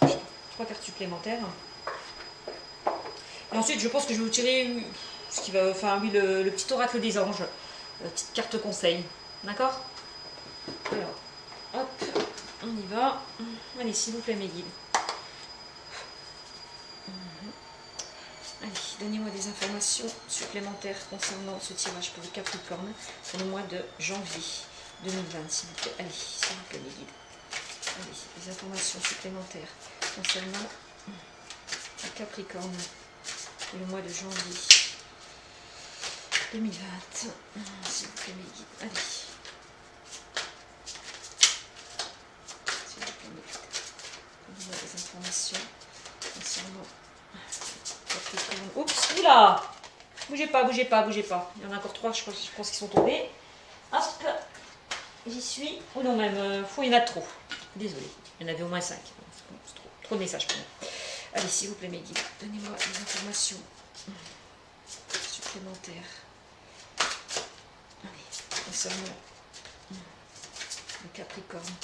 Voilà. 3 cartes supplémentaires. Et ensuite, je pense que je vais vous tirer ce qui va, enfin, oui, le petit oracle des anges. Petite carte conseil. D'accord? Alors, hop, on y va. Allez, s'il vous plaît, mes guides. Allez, donnez-moi des informations supplémentaires concernant ce tirage pour le Capricorne pour le mois de janvier 2020, s'il vous plaît. Allez, s'il vous plaît, mes guides. Allez, des informations supplémentaires concernant le Capricorne pour le mois de janvier 2020. S'il vous plaît, mes guides. Allez. S'il vous plaît, mes guides. Donnez-moi des informations concernant Capricorne. Oups, oula! Bougez pas, bougez pas, bougez pas. Il y en a encore 3, je pense qu'ils sont tombés. Hop, j'y suis. Oh non, même, il y en a trop. Désolée, il y en avait au moins 5. C'est trop de messages pour moi. Allez, s'il vous plaît, mes guides, donnez-moi des informations supplémentaires. Allez, concernant le Capricorne,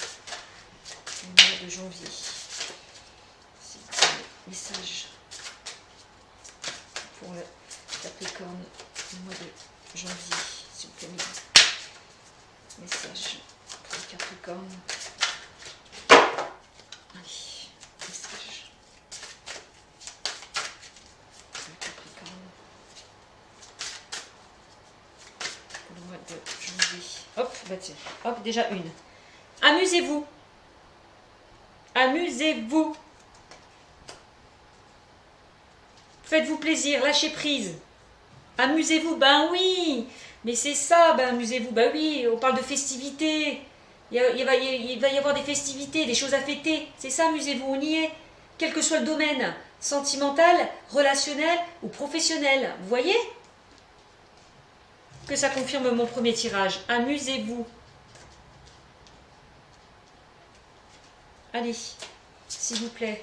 le mois de janvier. S'il vous plaît, message pour le Capricorne, le mois de janvier, s'il vous plaît, mes guides. Message pour les Capricornes. Allez, message pour les Capricornes. Pour le mois de janvier. Hop, bah tiens, hop, déjà une. Amusez-vous. Amusez-vous. Faites-vous plaisir, lâchez prise. Amusez-vous, ben oui. Mais c'est ça, ben amusez-vous, ben oui. On parle de festivités. Il va y avoir des festivités, des choses à fêter. C'est ça, amusez-vous, on y est. Quel que soit le domaine, sentimental, relationnel ou professionnel. Vous voyez que ça confirme mon premier tirage. Amusez-vous. Allez, s'il vous plaît.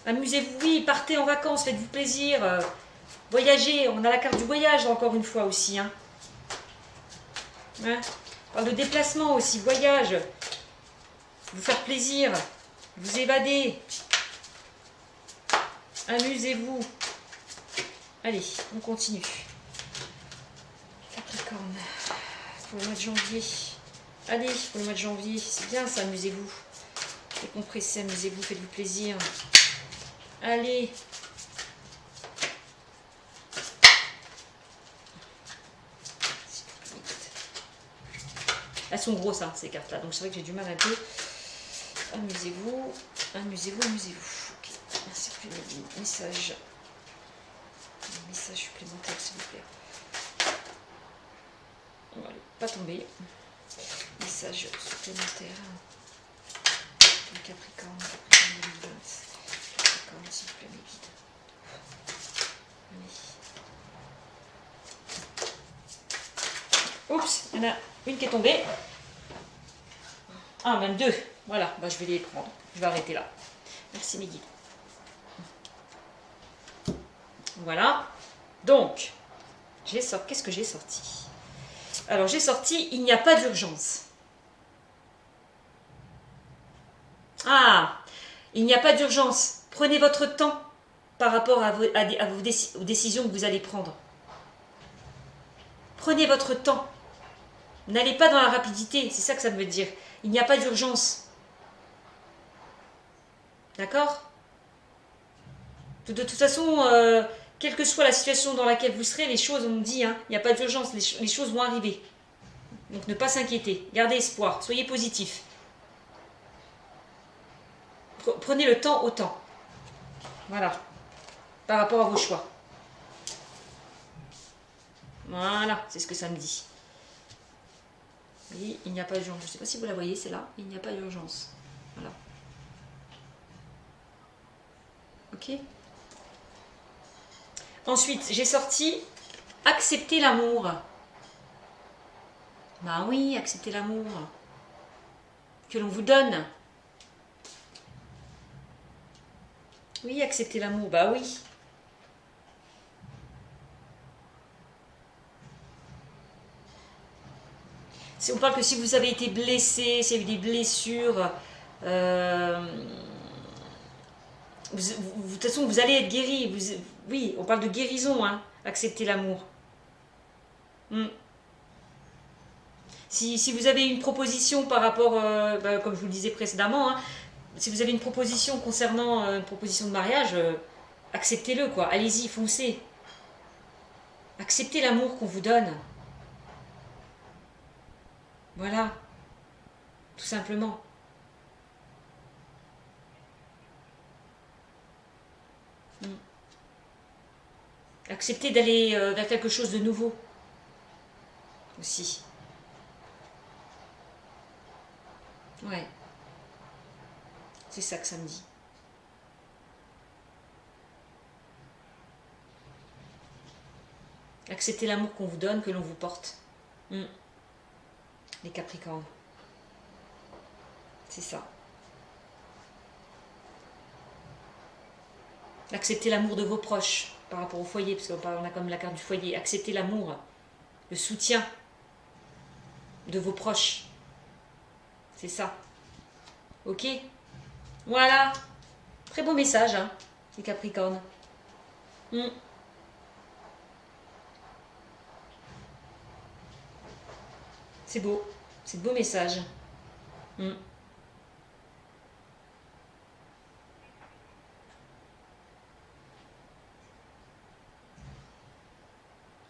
Amusez-vous, oui, partez en vacances, faites-vous plaisir. Voyagez, on a la carte du voyage encore une fois aussi. Hein. On parle de déplacement aussi, voyage. Vous faire plaisir, vous évader. Amusez-vous. Allez, on continue. Capricorne, pour le mois de janvier. Allez, pour le mois de janvier, c'est bien ça, amusez-vous. Décompressez, amusez-vous, faites-vous plaisir. Allez. Elles sont grosses, hein, ces cartes-là, donc c'est vrai que j'ai du mal un peu. Amusez-vous, amusez-vous, amusez-vous. Ok, merci pour le message. Un message supplémentaire, s'il vous plaît. On va pas tomber. Message supplémentaire. Le Capricorne, Capricorne 2020. Capricorne, s'il vous plaît, mais vite. Allez. Oups, il y en a une qui est tombée. Ah, même deux. Voilà, bah, je vais les prendre. Je vais arrêter là. Merci mes guides. Voilà. Donc, qu'est-ce que j'ai sorti? Alors, j'ai sorti « Il n'y a pas d'urgence ». Ah, il n'y a pas d'urgence. Prenez votre temps par rapport aux décisions que vous allez prendre. Prenez votre temps. N'allez pas dans la rapidité, c'est ça que ça veut dire. Il n'y a pas d'urgence. D'accord? De toute façon, quelle que soit la situation dans laquelle vous serez, les choses, on me dit, hein, il n'y a pas d'urgence, les choses vont arriver. Donc ne pas s'inquiéter, gardez espoir, soyez positif. Prenez le temps au temps. Voilà. Par rapport à vos choix. Voilà, c'est ce que ça me dit. Oui, il n'y a pas d'urgence. Je ne sais pas si vous la voyez, c'est là. Il n'y a pas d'urgence. Voilà. Ok. Ensuite, j'ai sorti « Accepter l'amour ». Bah oui, accepter l'amour que l'on vous donne. Oui, accepter l'amour, bah oui. On parle que si vous avez été blessé, s'il y a eu des blessures, de toute façon, vous allez être guéri. Oui, on parle de guérison, hein, accepter l'amour. Si vous avez une proposition par rapport, comme je vous le disais précédemment, hein, si vous avez une proposition concernant une proposition de mariage, acceptez-le, quoi. Allez-y, foncez. Acceptez l'amour qu'on vous donne. Voilà. Tout simplement. Acceptez d'aller vers quelque chose de nouveau. Aussi. Ouais. C'est ça que ça me dit. Acceptez l'amour qu'on vous donne, que l'on vous porte. Les Capricornes. C'est ça. Acceptez l'amour de vos proches par rapport au foyer, parce qu'on a comme la carte du foyer. Acceptez l'amour, le soutien de vos proches. C'est ça. Ok? Voilà. Très beau message, hein, les Capricornes. C'est beau. C'est de beaux messages. Mm.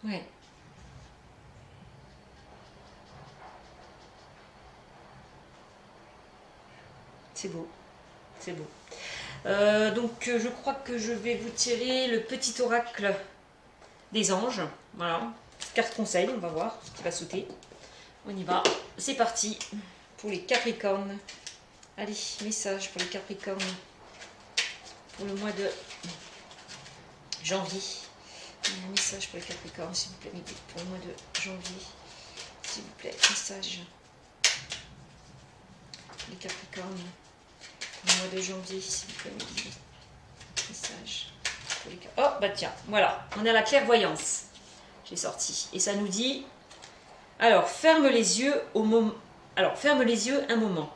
Ouais. C'est beau. C'est beau. Donc, je crois que je vais vous tirer le petit oracle des anges. Voilà. Carte conseil, on va voir ce qui va sauter. On y va. C'est parti pour les Capricornes. Allez, message pour les Capricornes pour le mois de janvier. Un message pour les Capricornes, s'il vous plaît, pour le mois de janvier. S'il vous plaît, message. Les Capricornes. Pour le mois de janvier, s'il vous plaît, message. Pour les... Oh, bah tiens, voilà. On a la clairvoyance. J'ai sorti. Et ça nous dit... Alors, ferme les yeux au moment... Alors, ferme les yeux un moment.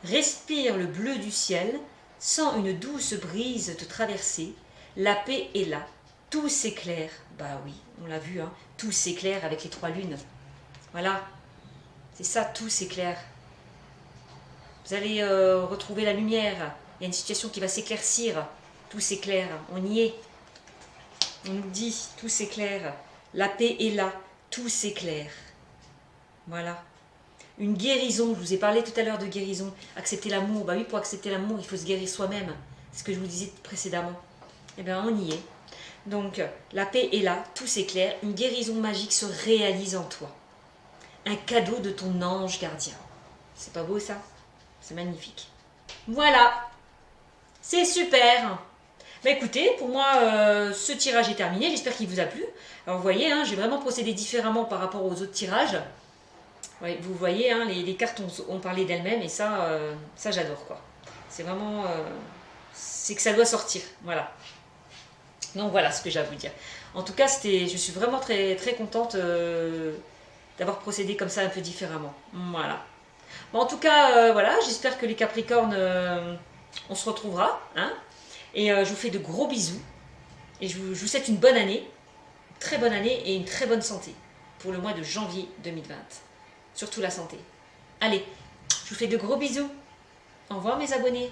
Respire le bleu du ciel. Sens une douce brise te traverser. La paix est là. Tout s'éclaire. Bah oui, on l'a vu, hein. Tout s'éclaire avec les 3 lunes. Voilà. C'est ça, tout s'éclaire. Vous allez retrouver la lumière. Il y a une situation qui va s'éclaircir. Tout s'éclaire. On y est. On nous dit, tout s'éclaire. La paix est là. Tout s'éclaire. Voilà. Une guérison. Je vous ai parlé tout à l'heure de guérison. Accepter l'amour. Bah oui, pour accepter l'amour, il faut se guérir soi-même. C'est ce que je vous disais précédemment. Eh bien, on y est. Donc, la paix est là. Tout s'éclaire. Une guérison magique se réalise en toi. Un cadeau de ton ange gardien. C'est pas beau ça? C'est magnifique. Voilà. C'est super. Bah écoutez, pour moi, ce tirage est terminé. J'espère qu'il vous a plu. Alors vous voyez, hein, j'ai vraiment procédé différemment par rapport aux autres tirages. Ouais, vous voyez, hein, les cartes ont parlé d'elles-mêmes et ça, ça j'adore quoi. C'est vraiment... c'est que ça doit sortir. Voilà. Donc voilà ce que j'ai à vous dire. En tout cas, je suis vraiment très, très contente d'avoir procédé comme ça un peu différemment. Voilà. Bon, en tout cas, voilà, j'espère que les Capricornes, on se retrouvera. Hein, et je vous fais de gros bisous. Et je vous souhaite une bonne année, très bonne année et une très bonne santé pour le mois de janvier 2020. Surtout la santé. Allez, je vous fais de gros bisous. Au revoir mes abonnés.